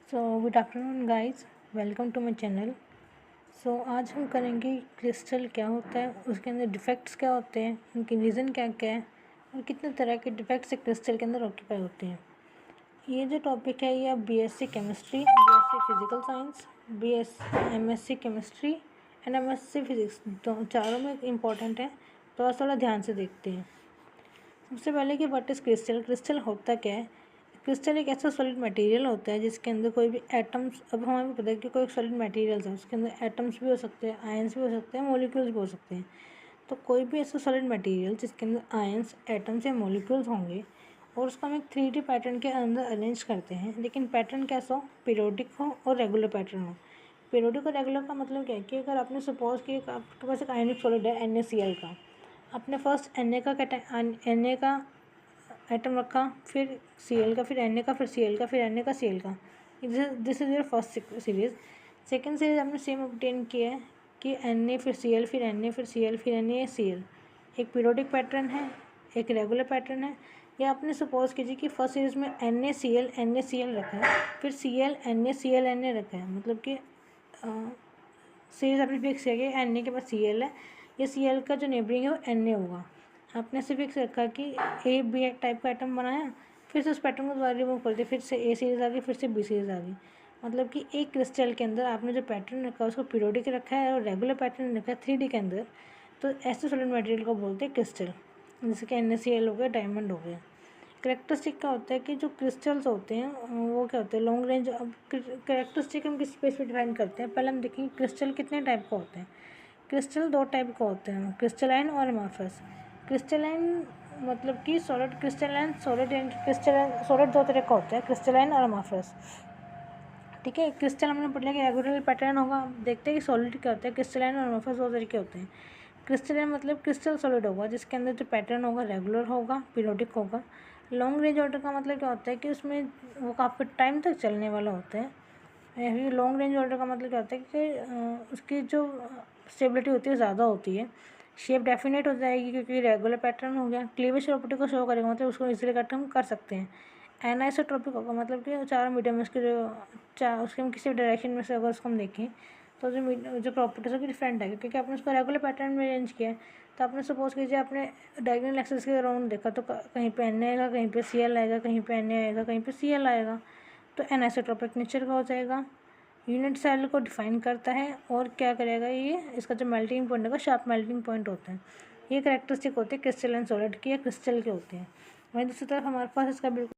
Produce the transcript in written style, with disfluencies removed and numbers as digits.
So good afternoon guys, welcome to my channel. आज हम करेंगे क्रिस्टल क्या होता है, उसके अंदर डिफेक्ट्स क्या होते हैं, उनकी रीज़न क्या क्या है और कितने तरह के डिफेक्ट्स क्रिस्टल के अंदर ऑक्यूपाई होते हैं। ये जो टॉपिक है ये आप BSc chemistry, BSc physical science, MSc chemistry and MSc physics चारों में इम्पॉर्टेंट है, तो थोड़ा ध्यान से देखते हैं। सबसे पहले कि व्हाट इज़ क्रिस्टल। क्रिस्टल होता क्या है? क्रिस्टल एक ऐसा सॉलिड मटेरियल होता है जिसके अंदर कोई भी एटम्स, अब हमें पता है कि कोई सॉलिड मटेरियल है, उसके अंदर एटम्स भी हो सकते हैं, आयंस भी हो सकते हैं, मॉलिक्यूल्स भी हो सकते हैं। तो कोई भी ऐसा सॉलिड मटेरियल जिसके अंदर आयंस, एटम्स या मॉलिक्यूल्स होंगे और उसको हम एक 3D पैटर्न के अंदर अरेंज करते हैं, लेकिन पैटर्न कैसा हो? पीरियोडिक हो और रेगुलर पैटर्न हो। पीरियोडिक और रेगुलर का मतलब क्या है कि अगर आपने सपोज कि आपके पास एक आयनिक सॉलिड है NaCl का, आपने फर्स्ट Na का एटम रखा, फिर Cl का, फिर Na का, फिर Cl का, फिर Na का, Cl का। This is your first series. Second series आपने सेम ऑब्टेन किया है कि Na फिर Cl फिर Na फिर Cl फिर Na Cl। एक पीरियोडिक पैटर्न है, एक रेगुलर पैटर्न है। या आपने सपोज कीजिए कि फर्स्ट सीरीज में NaCl रखा है, फिर Cl Na रखा है, मतलब कि सीरीज आपने फिक्स किया कि Na के पास Cl है, या Cl का जो नेबरिंग है वो Na होगा। आपने से फिक्स रखा कि ए बी टाइप का आइटम बनाया, फिर से उस पैटर्न को दोबारा रिमूव कर दिया, फिर से ए सीरीज आ गई, फिर से बी सीरीज आ गई। मतलब कि एक क्रिस्टल के अंदर आपने जो पैटर्न रखा है उसको पीरियोडिक रखा है और रेगुलर पैटर्न रखा है 3D के अंदर, तो ऐसे सॉलिड मटेरियल को बोलते हैं क्रिस्टल, जैसे कि NaCl हो गया, डायमंड हो गया। करेक्टरिस्टिक क्या होता है कि जो क्रिस्टल्स होते हैं वो क्या होते हैं, लॉन्ग रेंज। अब करेक्टरिस्टिक हम किस स्पेस पे डिफाइन करते हैं, पहले हम देखेंगे क्रिस्टल कितने टाइप का होते हैं। क्रिस्टल दो टाइप का होते हैं, क्रिस्टलाइन और अमॉर्फस। क्रिस्टलाइन मतलब कि सॉलिड क्रिस्टलाइन, सॉलिड दो तरह का होता है, क्रिस्टलाइन और अमॉर्फस। ठीक है, क्रिस्टल हमने पढ़ लिया कि रेगुलर पैटर्न होगा। देखते हैं कि सॉलिड क्या होता है। क्रिस्टलाइन और अमॉर्फस दो तरीके होते हैं। क्रिस्टलाइन मतलब क्रिस्टल सॉलिड होगा जिसके अंदर जो पैटर्न होगा रेगुलर होगा, पीरियोडिक होगा। लॉन्ग रेंज ऑर्डर का मतलब क्या होता है कि उसमें वो काफ़ी टाइम तक चलने वाला होता है। लॉन्ग रेंज ऑर्डर का मतलब क्या होता है कि उसकी जो स्टेबिलिटी होती है ज़्यादा होती है। शेप डेफिनेट हो जाएगी क्योंकि रेगुलर पैटर्न हो गया। क्लीवेज प्रॉपर्टी को शो करेगा, मतलब उसको इजीली कट हम कर सकते हैं। एनाइसोट्रॉपिक होगा, मतलब कि चारों मीडियम उसके उसके हम किसी डायरेक्शन में से अगर उसको हम देखें तो जो प्रॉपर्टीज होगी डिफरेंट है, क्योंकि आपने उसको रेगुलर पैटर्न में अरेंज किया है। तो आपने सपोज कीजिए आपने डायगोनल एक्सिस के अराउंड देखा, तो कहीं पे Na आएगा, कहीं पे Cl आएगा, कहीं पे Na आएगा, कहीं पे Cl आएगा, तो एनाइसोट्रॉपिक नेचर का हो जाएगा। यूनिट सेल को डिफाइन करता है और क्या करेगा, ये इसका जो मेल्टिंग पॉइंट होगा शार्प मेल्टिंग पॉइंट होता है। ये करेक्टरिस्टिक होती है क्रिस्टल एंड सॉलिड की या क्रिस्टल के होते हैं। वहीं दूसरी तरफ हमारे पास इसका बिल्कुल